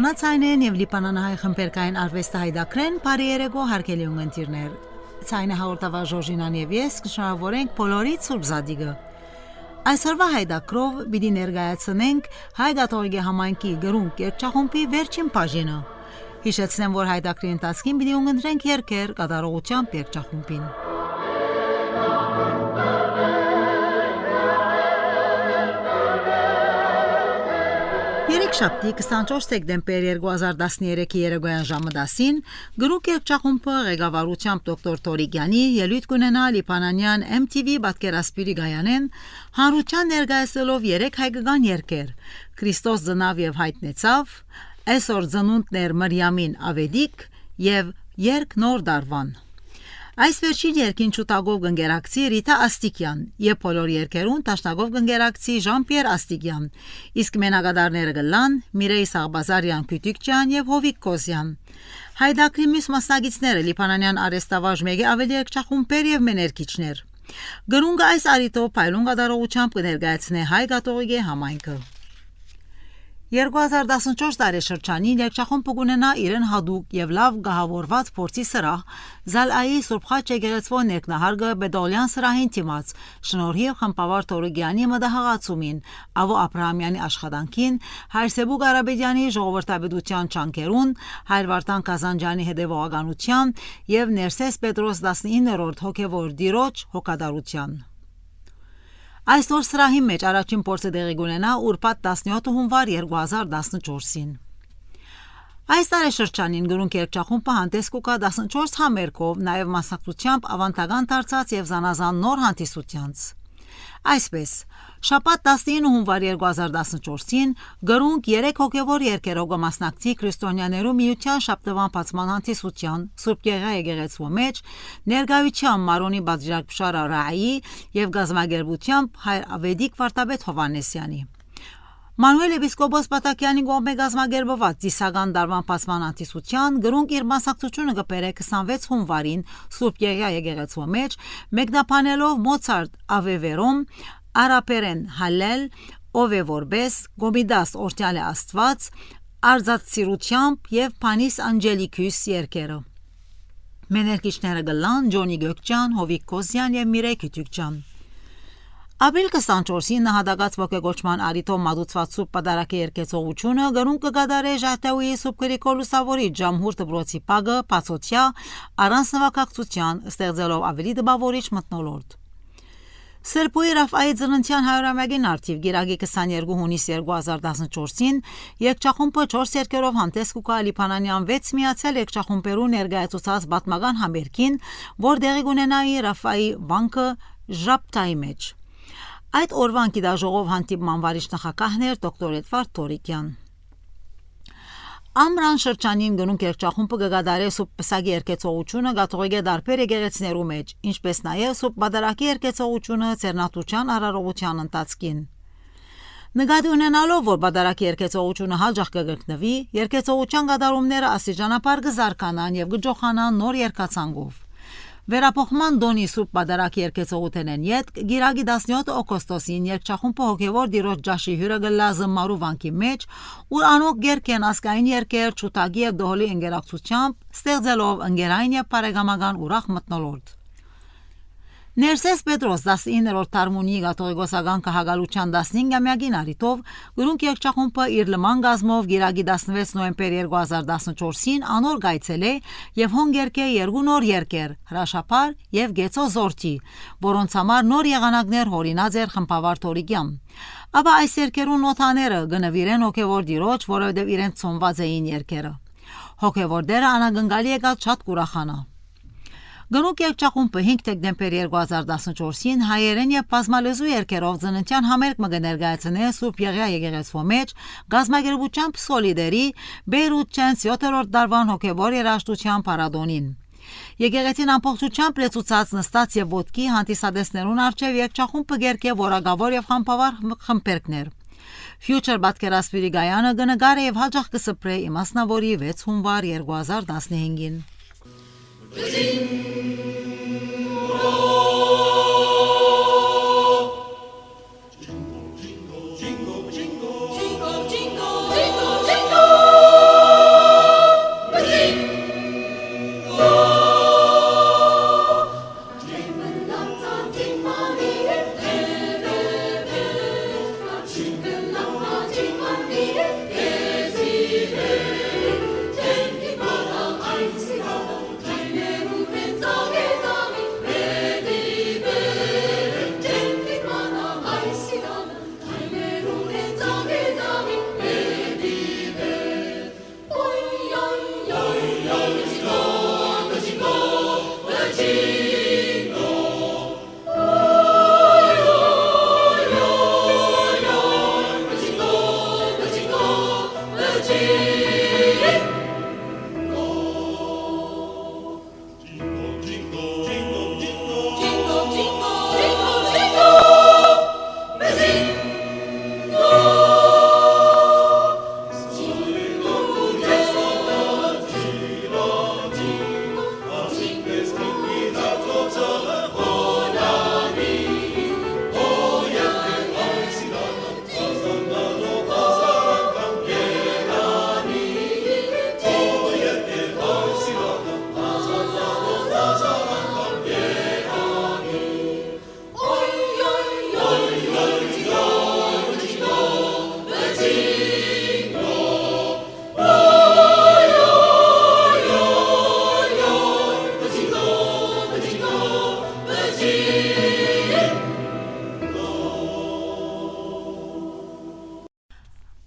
Լիբանանցայնեն եւ լիբանանահայ խմբերկային արվեստը հայդակրեն բարի երեկո հարգելի ունգընտիրներ։ Ցայնը հաղորդավար Ժորժինան եւ ես կշարավորենք բոլորիդ Սուրբ Զադիգը։ Այսօրվա հայդակրով պիտի ներկայացնենք հայ կաթողիկե համայնքի գրուն կերճախումբի վերջին բաժինը։ Հիշեցնեմ, որ հայդակրի ընթացքին պիտի ունգընտրենք երգեր կատարողությամբ կերճախումբին։ Երեքշաբթի 24 սեպտեմբեր 2013-ի երեկոյան ժամը 10-ին գրու կերճախումբը ղեկավարությամբ դոկտոր Տորիգյանի ելույթ կունենա լիբանանյան MTV պատկերասպիրի գայանեն հանրության ներկայացնելով 3 հայկական երգեր՝ Քրիստոս ծնավ եւ հայտնեցավ, Այսօր ծնունդներ Մարիամին Ավեդիկ եւ երգ Նոր դարվան։ Այս վերջին երգին ճուտագով գնգերակցի Ռիտա Աստիկյան եւ բոլոր երգերուն տաշնագով գնգերակցի Ժան-Պիեր Աստիկյան, իսկ մենակատարները գլան Միրեյ Սաղբազարյան Քյութիկյան եւ Հովիկ Կոզյան։ Հայդակրի մյուս մասնագետները լիբանանյան արեստավարժ մեգի ավելի երգչախումբեր եւ մեներկիչներ։ Գրունգը այս արիտով փայլուն կատարողությամբ կներկայացնի հայ կաթողիկե համայնքը։ 2014 տարեշրջանին երգչախումբը կունենա իրեն հadouk եւ լավ գահավորված փորձի սրահ Զալայի Սուրբ Խաչ եկեղեցվո ներքնահարգը Բեդոլյան սրահին դիմաց շնորհիվ խմբավար Տորիգյանի մտահղացումին Ավո Աբրահամյանի աշխատանքին Հայրսեբու Ղարաբեդյանի ժողովրդավետության չանկերուն Հայր Վարդան Կազանջյանի հետևողականության եւ Ներսես Պետրոս 19-րդ հոգեվոր դիրոջ հոգատարության Այս նոր սրահի մեջ առաջին փորձը տեղի կունենա ուրբաթ 17 հունվար 2014-ին։ Այս տարեշրջանին գրուն կերճախումբը հանդես կուկա 14 համերգով, նաև մասնակցությամբ ավանդական դարձած եւ զանազան նոր հանդիսությանց։ Այսպես, շաբաթ 19 հունվար 2014-ին գրուն 3 հոգևոր երգերով կմասնակցի քրիստոնյաներու միության շաբթվան բացման հանդիսության Սուրբ եկեղեցու մեջ ներկայությամբ Մարոնի Բادرակփշար Ռայի եւ գազմագերբությամբ Հայր Ավեդիկ Վարդապետ Հովանեսյանի Մանուել Էպիսկոպոս Պատակյանի կողմէ գազմագերբված Ծիսական դարվան բացման հանդիսության գրունկ իր մասնակցությունը կբերե 26 հունվարին Սուրբ եկեղեցու մեջ մեկնաբանելով Մոցարտ Ավևերոմ Արապերեն Հալել ով է որբես Գոմիդաս Օրտյալե Աստված Արձածիրությամբ եւ Փանիս Անջելիկյուս երգերը Մեներկիչները գլան Ջոնի Գոկչյան, Հովիկ Կոզյան եւ Միրեյ Քյութիկյան Ապրիլ 24-ին նահատակած ոգեգոճման արիտով մատուցված Սուրբ Պատարագի երկեցողությունը գրուն կգադարե Ժահտեուի Սուրբ Գրիգոր Լուսավորի Ջամհուր դպրոցի պագը բացօթյա առանց նվագակցության ստեղծելով ավելի դպավորիչ մթնոլորտ։ Սերբոյի Ռաֆայի ծննդյան 100-ամյակին արդիվ գիրագի 22 հունիս 2014-ին երգչախումբը 4 երգերով հանդես կուկա լիբանանյան 6 միացյալ երգչախումբերու ներկայացուցած պատմական համերգին, որ տեղի կունենայի Ռաֆայի վանքը Ժապտայի մեջ։ Այդ օրվան գիտաժողով հանդիպման վարիչ նախագահներ դոկտոր Էդվարդ Տորիգյան։ Ամրան շրջանին գնուն կերճախումբը կգադարե Սուրբ Պսակի երկեցողությունը կաթողիկե դարբեր եկեղեցիներու մեջ, ինչպես նաև Սուրբ Պատարագի երկեցողությունը ծերնատության արարողության ընթացքին։ Նկատի ունենալով, որ Պատարագի երկեցողությունը հաջող կգրկնվի, երկեցողության կատարումները աստիճանաբար կզարգանան եւ կջոխանան նոր երկացանգով։ Վերապոխման դոնի Սուրբ Պատարագի երկեցողութենեն յետ գիրագի 17 օգոստոսին երգչախումբը հոգևոր դիրոջ ջաշի հյուրը գլա զմարու վանքի մեջ ուր անոք գերքեն ասկային երգեր ճուտագի եւ դոհոլի ընկերակցությամբ ստեղծելով ընկերային եւ բարեկամական ուրախ մթնոլորտ Ներսես Պետրոս 19-րդ Թարմունի կաթողիկոսական քաղաքալության 15-ամյակին արիտով գրուն երգչախումբը իր լման գազմով գիրագի 16 նոյեմբեր 2014-ին անոր գայցել է եւ հոնգերկե երկու նոր երգեր հրաշափար եւ գեցո զորթի, որոնց համար նոր եղանակներ հորինած էր խմբավար Տորիգյան։ Ապա այս երգերու նոթաները գնվիրեն հոգևոր դիրոջ, որովհետեւ իրենց ծնված էին երգերը։ Հոգևոր դերը անագնկալի եկած շատ կուրախանա։ Գնուկ երգչախումբը 5 դեկտեմբեր 2014-ին հայերեն եւ բազմալեզու երգերով ծննդյան համերգ մը կներկայացնե Սուրբ եկեղեցու մեջ գազմագերբությամբ Սոլիդերի Բեյրության 7-րդ դարվան հոգևոր երաժշտության փառատոնին։ Եկեղեցին ամբողջությամբ լեցուցած նստած եւ ոտքի հանդիսադեսներուն արչեւ երգչախումբը գերկե որակավոր եւ խմբավար խմբերկներ։ Future Պատկերասպիրի գայանը կնկարե եւ հաջող կսպրե իմասնավորի 6 հունվար 2015-ին։ Jingle, jingle, jingle, jingle, jingle, jingle.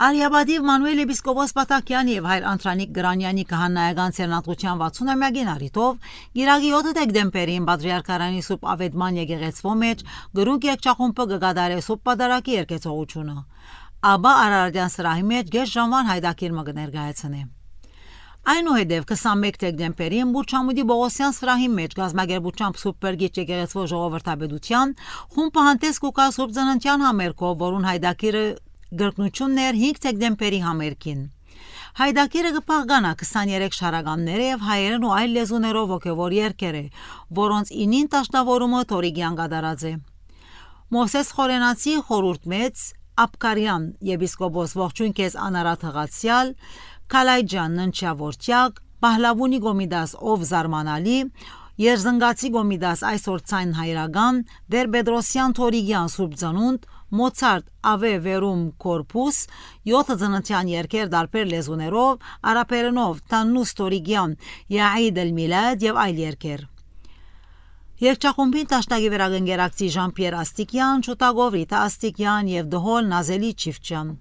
Արիաբադի Մանուել Էպիսկոպոս Պատակյանի եւ հայր Անտրանիկ Գրանյանի քահանայական ցերնատության 60-ամյակին առիթով Գիրագի 7 դեկտեմբերին Պատրիարքարանի Սուրբ Ավետման եկեղեցվո մեջ գրունկ եկեղեցախումբը կգադարե Սուրբ Պատարագի երկեցողությունը։ Աբա Արարատյան սրահի մեջ գեշ ժամվան հայդակիրը կներկայացնի։ Այնուհետև 21 դեկտեմբերին Բուրչամուդի Բողոսյան սրահի մեջ գազագերբությամբ Սուրբ Պերգիչ եկեղեցվո ժողովրդաբեդության խումբը հանդես կուկա Սուրբ Ծննդյան համերգով, որուն հայդակիրը գրկնությունն էր 5 դեկտեմբերի համերգին։ Հայդակիրը կփաղկանա 23 շարականները եւ հայերեն ու այլ լեզուներով ոգևոր երգեր է, որոնց 9-ին տաշտավորումը Թորիգյան կատարած է։ Մովսես Խորենացի խորհուրդ մեծ Աբկարյան եպիսկոպոս ողջույն քեզ Անարատ Հղացյալ, Քալայջան Ննչավորտյակ, Պահլավունի Գոմիդաս ով զարմանալի, Երզնգացի Գոմիդաս այսօր ցայն հայրական, Դերբեդրոսյան Թորիգյան Սուրբ Ծնունդ, Մոցարտ Ave Verum Corpus, 7 ծննդյան երգեր դարբեր լեզուներով, արաբերենով Տանուս Թորիգյան, Yaid el-Milad եւ այլ երգեր։ Երգչախումբին տաշտագի վերագնգերակցի Ժան-Պիեր Աստիկյան, Շուտագով Ռիտա Աստիկյան եւ Դհոլ Նազելի Չիֆչյան։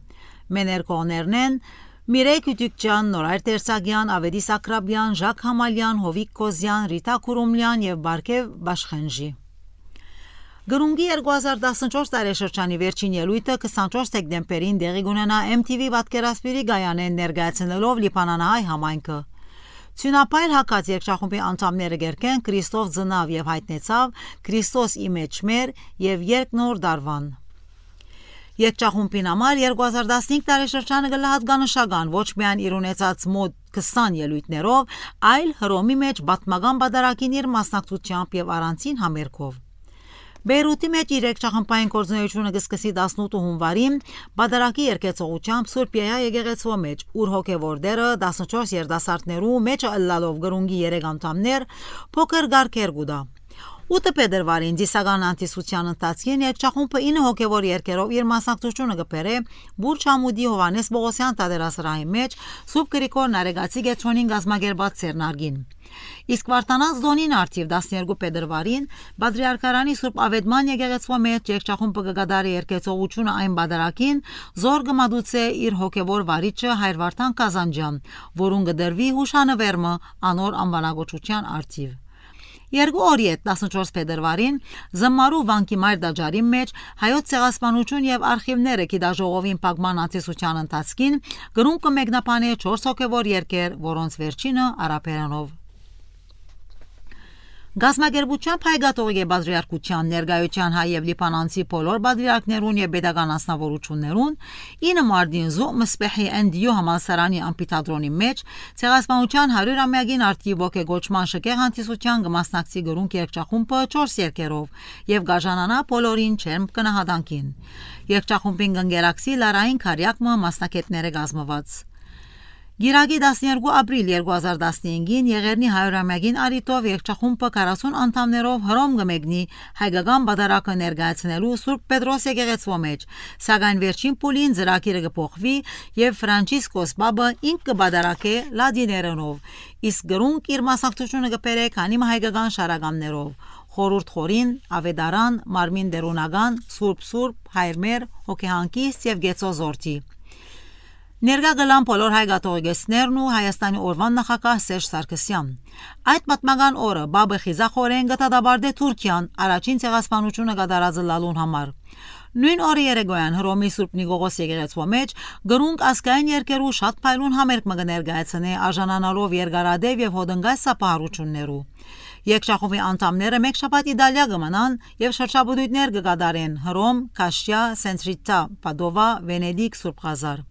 Մեներկոներն են Միրեյ Քյություկյան, Նորայր Տերսագյան, Ավետիս Ակրաբյան, Ժակ Համալյան, Հովիկ Կոզյան, Ռիտա Քուրումլյան եւ Բարքև Բաշխենժի։ Գրունգի 2014 տարեշրջանի վերջին ելույթը 24 դեկտեմբերին դեղի կունենա MTV պատկերասպիրի գայանեն ներկայացնելով Լիբանանահայ համայնքը։ Ցյունապայլ հակած երգչախումբի անդամները գերկեն Քրիստոֆ ծնավ եւ հայտնեցավ, Քրիստոս իմեջ մեր եւ երկ նոր դարվան։ Երգչախումբին համար 2015 տարեշրջանը գլահատկանշական ոչ միայն իր ունեցած մոտ 20 ելույթներով, այլ Հռոմի մեջ բատմական բادرակին իր մասնակցությամբ եւ առանցին համերգով։ Բեյրութի մեջ իր երգչախմբային գործունեությունը կսկսի 18 հունվարին բادرակի երկեցողությամբ Սուրբ Յայա եկեղեցվո մեջ, ուր հոգևոր դերը 14 երդասարտներու մեջը ըլլալով գրունգի 3 անդամներ փոքր գարքեր գուտա։ 8 փետրվարին դիսական անտիսության ընթացքին երգչախումբը 9 հոգևոր երգերով իր մասնակցությունը կբերե Բուրչամուդի Հովանես Բողոսյան տատերասրահի մեջ Սուրբ Գրիգոր Նարեգացի գետրոնին գազմագերբած Սերնարգին։ Իսկ Վարդանանց Զոնին արդիվ 12 փետրվարին Պատրիարքարանի Սուրբ Ավետման եկեղեցվո մեջ երգչախումբը կգադարի երկեցողությունը այն բادرակին զոր կմատուցե իր հոգևոր վարիչը հայր Վարդան Կազանջյան, որուն կդրվի հուշանվերմը անոր անվանագոչության արդիվ։ Երկու օրի հետ 14 փետրվարին Զմարու վանքի մայր դաջարի մեջ հայոց ցեղասպանություն եւ արխիվները գիտաժողովին փակման անցեսության ընթացքին գրունկը մեկնաբանե 4 հոգևոր երգեր, որոնց վերջինը արաբերենով։ Գազմագերբությամբ հայգատողի բادرիարքության ներկայության հայ եւ լիբանանցի բոլոր բادرիարքներուն եւ pedagogan անձնավորություններուն 9 մարտին Զոմ Սպեհի Էնդիո համալսարանի ամփիթատրոնի մեջ ցեղասպանության 100-ամյակին արդի ոգեգոճման շքեղ հանդիսության կմասնակցի գրունկ երգչախումբը 4 երգերով եւ գաժանանա բոլորին չեմ կնահատանքին։ Երգչախումբին կընկերակցի Լարային Քարյակմը մասնակիցները գազմված։ Գիրագի 12 ապրիլ 2015-ին Եղեռնի 100-ամյակին արիտով երգչախումբը 40 անդամներով Հռոմ կմեկնի հայկական բادرակը ներկայացնելու Սուրբ Պետրոս եկեղեցվո մեջ, սակայն վերջին փուլին ծրագիրը կփոխվի եւ Ֆրանցիսկոս Բաբը ինքը կբادرակե լադիներենով, իսկ գրունկ իր մասնակցությունը կբերե քանի հայկական շարականներով։ Խորուրդ խորին, ավետարան, մարմին դերունական, Սուրբ, հայրմեր, հոգեհանկիստ եւ գեցոզորտի։ Ներկա գլան բոլոր հայգատողիգեսներն ու Հայաստանի օրվան նախագահ Սերժ Սարգսյան։ Այդ պատմական օրը Բաբը խիզախորեն գտադաբարդե Թուրքիան առաջին ցեղասպանությունը կատարած լալուն համար։ Նույն օրը երեկոյան Հռոմի Սուրբ Նիկողոս եկեղեցվո մեջ գրունկ ազգային երկերու շատ փայլուն համերգ կներկայացնե արժանանալով երկարադեպ եւ հոդնգայ սապահարություններու։ Երգչախումբի անդամները մեկ շաբաթ Իտալիա կմնան եւ շրջաբուդույթներ կկատարեն Հռոմ, Քաշյա, Սենտրիտա, Պադովա, Վենեդիկ, Սուրբ Ղազար։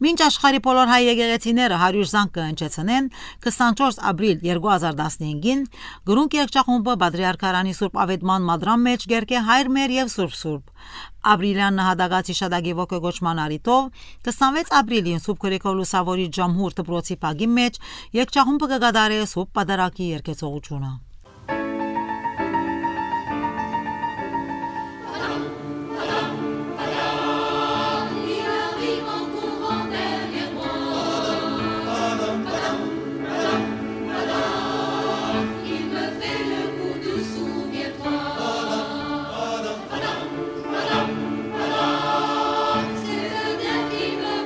Մինչ աշխարհի բոլոր հայ եկեղեցիները 100 զանգ կընչեցնեն 24 ապրիլ 2015-ին գրունկ երգչախումբը Պատրիարքարանի Սուրբ Ավետման մադրամ մեջ գերկե հայրմեր եւ Սուրբ։ Ապրիլյան նահատակացի շադագի ոգեգոճման արիտով 26 ապրիլին Սուրբ Գրիգոր Լուսավորի Ջամհուր դպրոցի պագի մեջ երգչախումբը կգադարե Սուրբ Պատարագի երկեցողությունը։ Qui me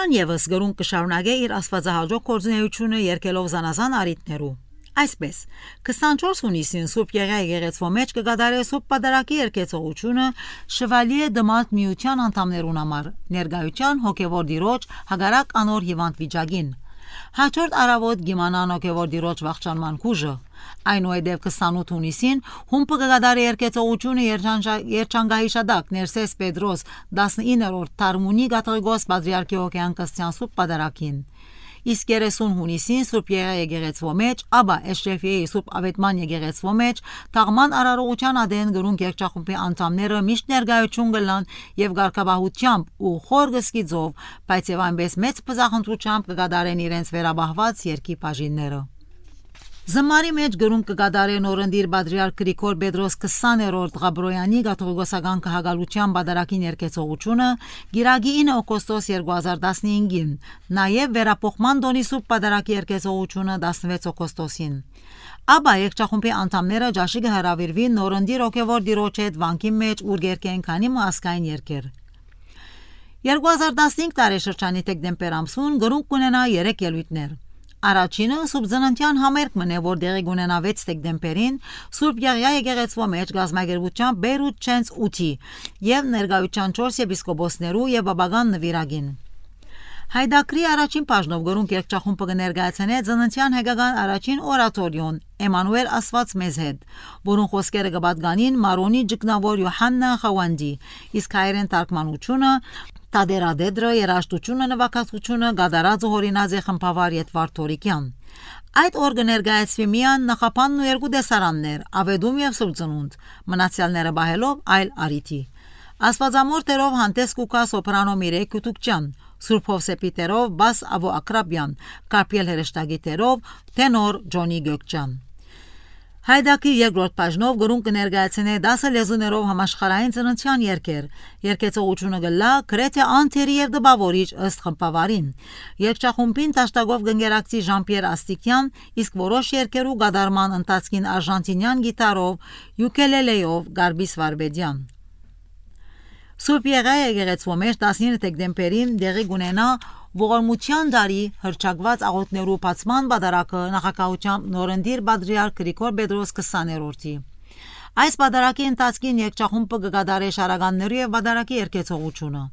Այդքան եւս գրուն կշարունակե իր աստվածահաճո գործունեությունը երկելով զանազան արիտներու։ Այսպես 24 հունիսին Սուրբ Եղիա եկեղեցու մեջ կգադարե Սուրբ Պատարագի երկեցողությունը Շվալիե դմատ միության անդամներուն համար ներկայության հոգևոր դիրոջ հագարակ անոր հիվանդ վիճակին։ Հաջորդ առավոտ գիմանան հոգևոր դիրոջ վախճանման քուժը։ Այնուհետև 28 հունիսին հումպը կգադարի երկեցողությունը երջանկահիշադակ Ներսես Պետրոս 19-րդ Թարմունի Կաթողիկոս Պատրիարքի Հոգեանկստյան Սուրբ Պատարագին։ Իսկ 30 հունիսին Սուրբ Եղիա եկեղեցու մեջ, ապա Էշրեֆիեի Սուրբ Ավետման եկեղեցու մեջ թաղման արարողության ադեն գրուն երկչախումբի անդամները միշտ ներկայություն կլան եւ ղարքաբահությամբ ու խոր գսկիծով, բայց եւ այնպես մեծ բզախնդրությամբ կգադարեն իրենց վերաբահված երկի բաժինները։ Զմարի մեջ գրուն կգադարե նորընտիր Պատրիարք Գրիգոր Պետրոս 20-րդ Ղաբրոյանի Կաթողիկոսական քաղաքալության Պատարագի երկեցողությունը Գիրագի 9 օգոստոս 2015-ին, նաև վերապոխման տոնի Սուրբ Պատարագի երկեցողությունը 16 օգոստոսին։ Ապա երկչախումբի անդամները ջաշի կհրավիրվին նորընտիր հոգևոր դիրոջ հետ վանքի մեջ ուր երկեն քանի ասկային երկեր։ 2015 տարեշրջանի դեկտեմբեր ամսուն գրուն կունենա 3 ելույթներ։ Առաջինը Սուրբ Ծննդյան համերգ մնե, որ դեղի կունենա 6 դեկտեմբերին Սուրբ Եղիա եկեղեցու մեջ գազմագերբության Բեյրութ Չենց 8-ի եւ ներկայության 4 եպիսկոպոսներու եւ բաբական նվիրագին։ Հայդակրի առաջին բաժնով գրուն երկչախումբը կներկայացնե ծննդյան հայկական առաջին օրատորիոն Էմանուել Աստված մեզ հետ, որուն խոսքերը կպատկանին Մարոնի ճգնավոր Յոհաննա Խավանդի, իսկ հայերեն թարգմանությունը Տադերադեդրը երաժշտությունը նվագակցությունը գադարած ու հորինած է խմբավար Եդվարդ Թորիկյան։ Այդ օր կներկայացվի միան նախապանն ու երկու տեսարաններ, Ավեդում եւ Սուրբ Ծնունդ, մնացյալները բահելով այլ արիթի։ Աստվածամորտերով հանդես կուկա սոպրանո Միրեյ Քուտուկյան, Սուրբ Հովսեփի տերով Բաս Աբո Ակրաբյան, Կարպիել հրեշտակի տերով տենոր Ջոնի Գոկչյան։ Հայդակի երկրորդ բաժնով գրուն կներկայացնե 10 լեզուներով համաշխարհային ծննդյան երգեր։ Երկեցողությունը գլա գրեթե անթերի եւ դպավորիչ ըստ խմբավարին։ Երկչախումբին տաշտագով գնգերակցի Ժան-Պիեր Աստիկյան, իսկ որոշ երգերու գադարման ընթացքին արժանտինյան գիտարով, յուկելելեով Գարբիս Վարվեդյան։ Սուրբ Եղիա եկեղեցու մեջ 19 դեկտեմբերին դեղի կունենա ողորմության դարի հրճակված աղոթներու բացման պատարագը նախագահությամբ նորընտիր Պատրիարք Գրիգոր Պետրոս 20-րդի։ Այս պատարագի ընթացքին երկչախումբը կգադարե շարականներու եւ պատարագի երկեցողությունը։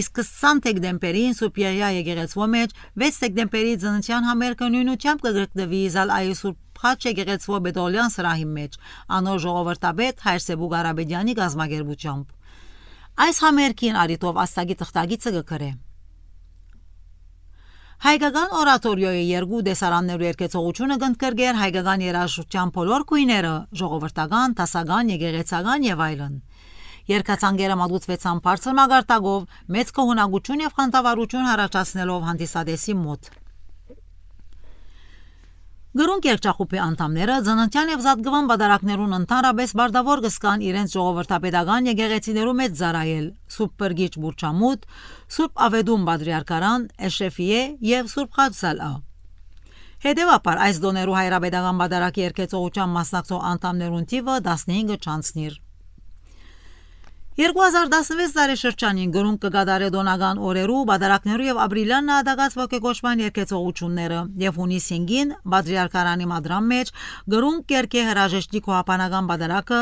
Իսկ 20 դեկտեմբերին Սուրբ Եղիա եկեղեցու մեջ 6 դեկտեմբերի ծննդյան համերգը նույնությամբ կգրկվի Զալայի Սուրբ Խաչ եկեղեցու Բեդոլյան սրահի մեջ, անոր ժողովրդապետ Հայր Սեբուկ Արաբեդյանի գազմագերբությամբ։ Այս համերգին արիտով աստագի թղթագիծը կգրե։ Հայկական օրատորիոյի երկու դեսարաններու երկեցողությունը կընդգրկեր հայկական երաժշտության բոլոր գույները, ժողովրդական, դասական, եկեղեցական եւ այլն։ Երկացանգերը մատուցվեցան բարձր մագարտակով, մեծ կողունակություն եւ խանդավառություն առաջացնելով հանդիսատեսի մոտ։ Գրուն երկչախումբի անդամները ծննդյան եւ զատկվան պատարագներուն ընդհանրապես բարդավոր կսկան իրենց ժողովրդապետական եկեղեցիներու մեջ ծառայել Սուրբ Բրգիչ Բուրչամուտ, Սուրբ Ավեդում Պատրիարքարան, Էշրեֆիե եւ Սուրբ Խաչ Զալա։ Հետևաբար այս դոներու հայրապետական պատարագի երկեցողության մասնակցող անդամներուն թիվը 15-ը չանցնիր։ 2016 տարեշրջանին գրուն կգադարե դոնական օրերու, պատարագներու եւ ապրիլյան նահատակած ոգեկոչման երկեցողությունները եւ հունիս 5-ին Պատրիարքարանի մադրամ մեջ գրուն կերկե հրաժեշտի կոհապանական պատարագը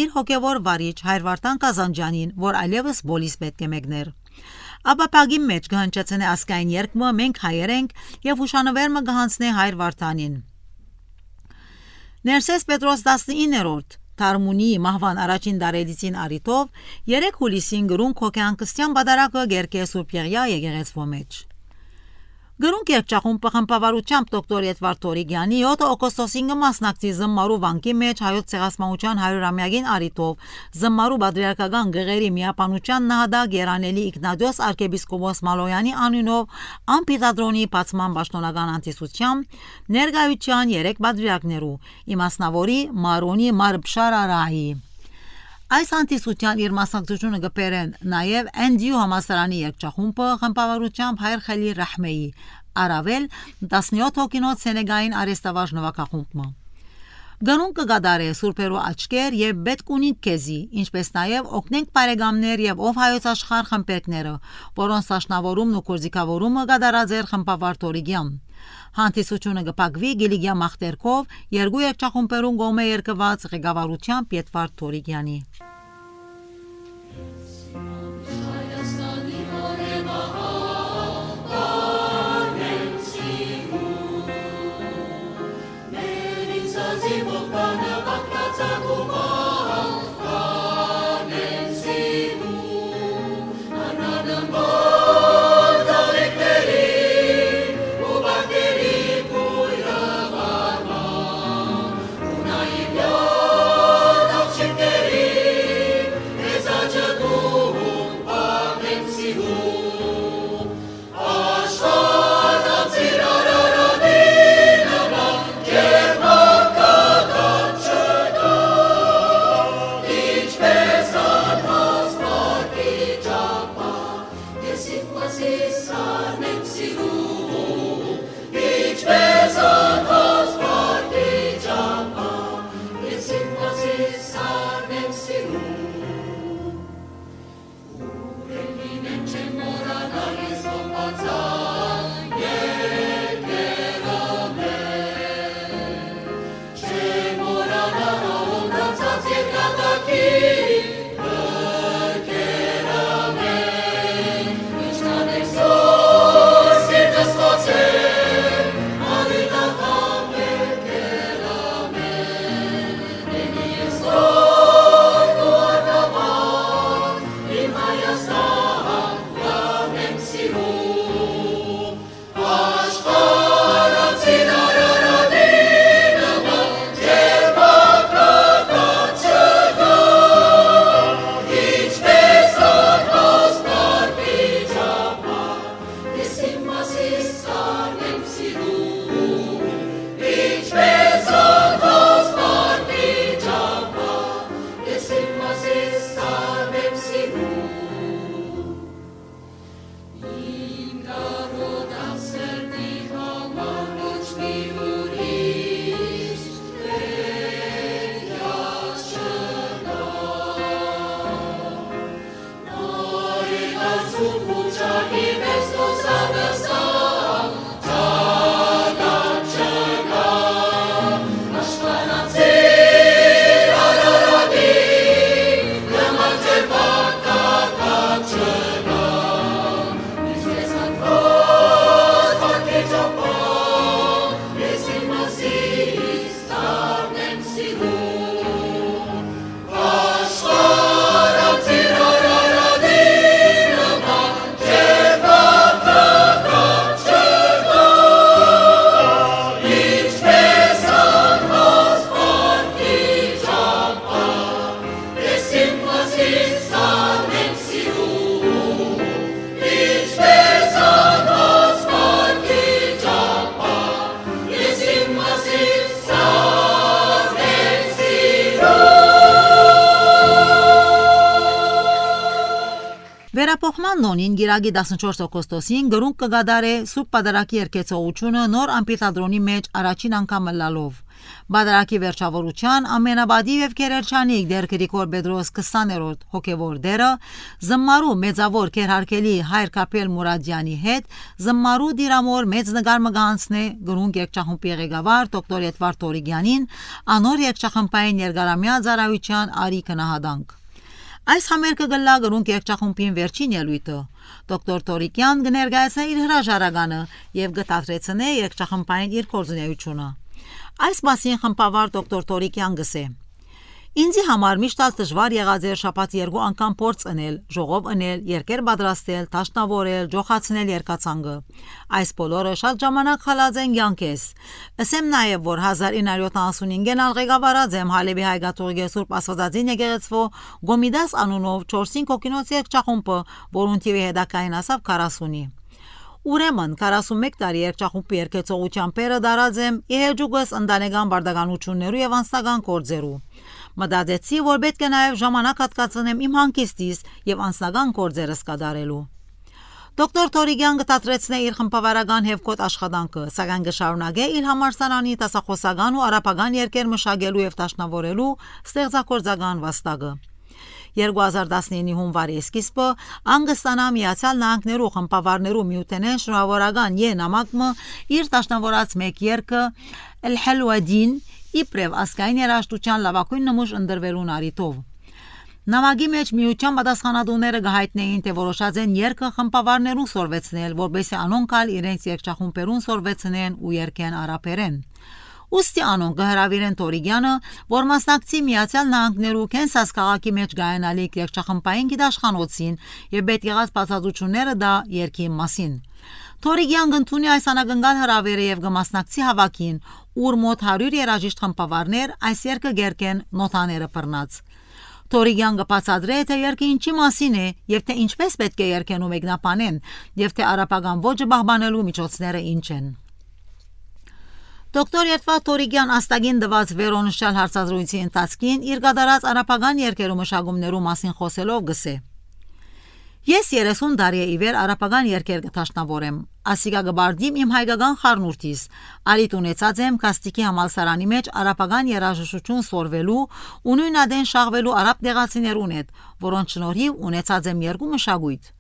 իր հոգևոր վարիչ Հայր Վարդան Կազանջյանին, որ այլևս բոլիս պետք է մեկներ։ Ապա պագի մեջ կհնչեցնե ասկային երկմը մենք հայեր ենք եւ հուշանվերմը կհանցնե Հայր Վարդանին։ Ներսես Պետրոս 19-րդ Թարմունի մահվան առաջին դարելիցին արիտով 3 հուլիսին գրուն հոգեանկստյան պատարագը գերկե Սուրբ Եղիա եկեղեցու մեջ։ Գրուն երկչախումբը խմբավարությամբ դոկտոր Եդվարդ Թորիկյանի 7 օգոստոսին կմասնակցի Զմարու վանքի մեջ հայոց ցեղասպանության 100-ամյակին արիտով Զմարու Պատրիարքական գեղերի միապանության նահատակ Երանելի Իգնատիոս arczepiskopos Մալոյանի անունով ամփիթատրոնի բացման պաշտոնական անտեսությամբ ներկայության 3 պատրիարքներու իմասնավորի Մարոնի Մարբշարարայի Այս անտիսության իր մասնակցությունը կբերեն նաև NDU համալսարանի երկչախումբը խմբավարությամբ Հայր Խելի Ռահմեի, առավել 17 հոգինոց Սենեգային արեստավարժ նվագախումբը։ Գանուն կգադարե սուրբերու աչքեր եւ պետք ունիք քեզի, ինչպես նաեւ օգնենք բարեկամներ եւ ով հայոց աշխարհ խմբերները, որոնց աշնավորումն ու կորզիկավորումը գդարած էր խմբավար Տորիգյան։ Հանդիսությունը կփակվի Գիլիգիա մախտերքով երկու երգչախումբերուն գոմե երկված ղեկավարությամբ Եդվարդ Տորիգյանի։ Վերապոխման նոնին գիրագի 14 օգոստոսին գրունկ կգադարե Սուրբ Պատարագի երկեցողությունը նոր ամփիթադրոնի մեջ առաջին անգամ լալով։ Պատարագի վերջավորության ամենաբադի եւ քերերջանիկ դեր Գրիգոր Պետրոս 20-րդ հոգևոր դերը զմարու մեծավոր քերհարկելի Հայր Կապել Մուրադյանի հետ զմարու դիրամոր մեծ նկար մգանցնե գրունկ երկչախումբի ղեկավար դոկտոր Եդվարդ Տորիգյանին անոր երկչախմբային ներգարամյա ծառայության արի կնահատանք։ Այս համերգը գլա գրունկ երկչախումբին վերջին ելույթը։ Դոկտոր Տորիգյան կներկայացնե իր հրաժարականը եւ կտատրեցնե երկչախմբային իր գործունեությունը։ Այս մասին խմբավար դոկտոր Տորիգյան գսե. Ինձի համար միշտ դժվար եղած էր շաբաթ երկու անգամ փորձ անել, ժողով անել, երկեր պատրաստել, դաշնավորել, ջոխացնել երկացանգը։ Այս բոլորը շատ ժամանակ խլած են կյանքես։ Ասեմ նաև, որ 1975-ին ղեկավարած եմ Հալեբի հայկաթողիկե Սուրբ Աստվածածին եկեղեցվո Գոմիդաս անունով 4-5 հոգինոց երկչախումբը, որուն թիվի հետակային ասավ 40-ի։ Ուրեմն 41 տարի երկչախումբի երկեցողության պերը դարած եմ իհեջուկս ընտանեկան բարդականություններու եւ անձնական գործերու։ Մտածեցի, որ պետք է նաև ժամանակ հատկացնեմ իմ հանգիստիս եւ անձնական գործերս կատարելու։ Դոկտոր Թորիգյան կտատրեցնե իր խմբավարական հևկոտ աշխատանքը, սակայն կշարունակե իր համալսարանի դասախոսական ու արաբական երկեր մշակելու եւ դաշնավորելու ստեղծագործական վաստակը։ 2019 հունվարի սկիզբը Անգլիստանա Միացյալ Նահանգներու խմբավարներու միութենեն շնորհավորական նամակը իր դաշնավորած մեկ երկը El Helwadin իբրև ասկային երաժշտության լավագույն նմուշ ընդրվելուն արիտով։ Նամակի մեջ միության պատասխանատուները կհայտնեին, թե որոշած են երկը խմբավարներուն սորվեցնել, որբեսի անոնք ալ իրենց երգչախումբերուն սորվեցնեն ու երգեն արաբերեն։ Ուստի անոնք կհրավիրեն Թորիգյանը, որ մասնակցի Միացյալ Նահանգներու Քենսաս քաղաքի մեջ գայանալիք երգչախմբային գիտաշխանոցին եւ պետք եղած բացատրությունները դա երգի մասին։ Թորիգյան կընդունի այս անագնգալ հրավերը եւ կմասնակցի հավաքին, ուր մոտ 100 երաժիշտ խմբավարներ այս երգը գերկեն նոթաները բռնած։ Թորիգյան կբացատրե, թե երգը ինչի մասին է եւ թե ինչպես պետք է երգեն ու մեկնաբանեն եւ թե արաբական ոճը պահպանելու միջոցները ինչ են։ Դոկտոր Երտվա Թորիգյան աստագին դված վերոնշյալ հարցազրույցի ընթացքին իր կատարած արաբական երգերու մշակումներու մասին խոսելով գսե. Ես 30 տարի է իվեր արաբական երգեր կտաշնավորեմ, ասիկա գբարդիմ իմ հայկական խառնուրդիս, արիտ ունեցած եմ կաստիկի համալսարանի մեջ արաբական երաժշտություն սորվելու ու նույն ադեն շաղվելու արաբ դեղացիներուն հետ, որոնց շնորհիվ ունեցած եմ երկու մշակույթ։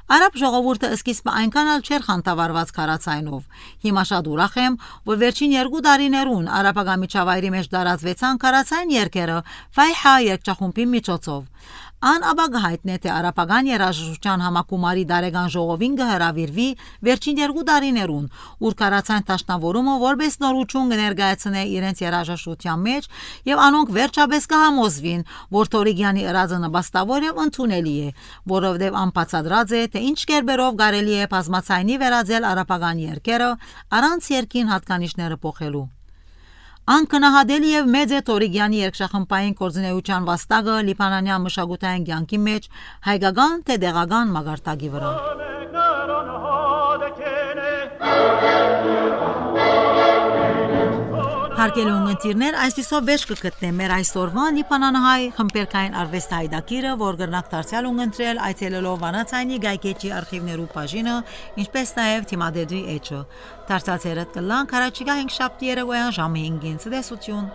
Արաբ ժողովուրդը սկիզբը այնքան ալ չէր խանդավառված քարացայնով։ Հիմա շատ ուրախ եմ, որ վերջին 2 տարիներուն արաբական միջավայրի մեջ դարածվեցան քարացայն երգերը Ֆայհա երգչախումբի միջոցով։ Անաբագ հայտնե թե արաբական երաժշտության համակումարի դարեգան ժողովին կհրավիրվի վերջին 2 տարիներուն, ուր քարացայն տաշնավորումը որպես նորություն կներկայացնե իրենց երաժշտության մեջ եւ անոնք վերջապես կհամոզվին, որ Թորիգյանի ըրածը նպաստավոր եւ ընդունելի է, որովհետեւ անբացատրած է, թե ինչ կերպերով կարելի է բազմացայնի վերածել արաբական երգերը առանց երկին հատկանիշները փոխելու։ Անկնահատելի եւ մեծ է Թորիգյանի երգչախմբային գործունեության վաստակը լիբանանյան մշակութային կյանքի մեջ հայկական թե դեղական մագարտակի վրա։ Հարգելի ունգընտիրներ, այսպիսով վերջ կգտնեմ մեր այսօրվան լիբանանահայ խմբերքային արվեստի հայդակիրը, որ կրնակ դարձյալ ունգընտրել այցելելով Վանացայինի գայքեջի արխիվներու բաժինը, ինչպես նաև Թիմադեդի էջը։ Դարձած երդ կլան Կարաչիգա 5 շաբթի երեկոյան ժամը 5-ին։ Ցտեսություն։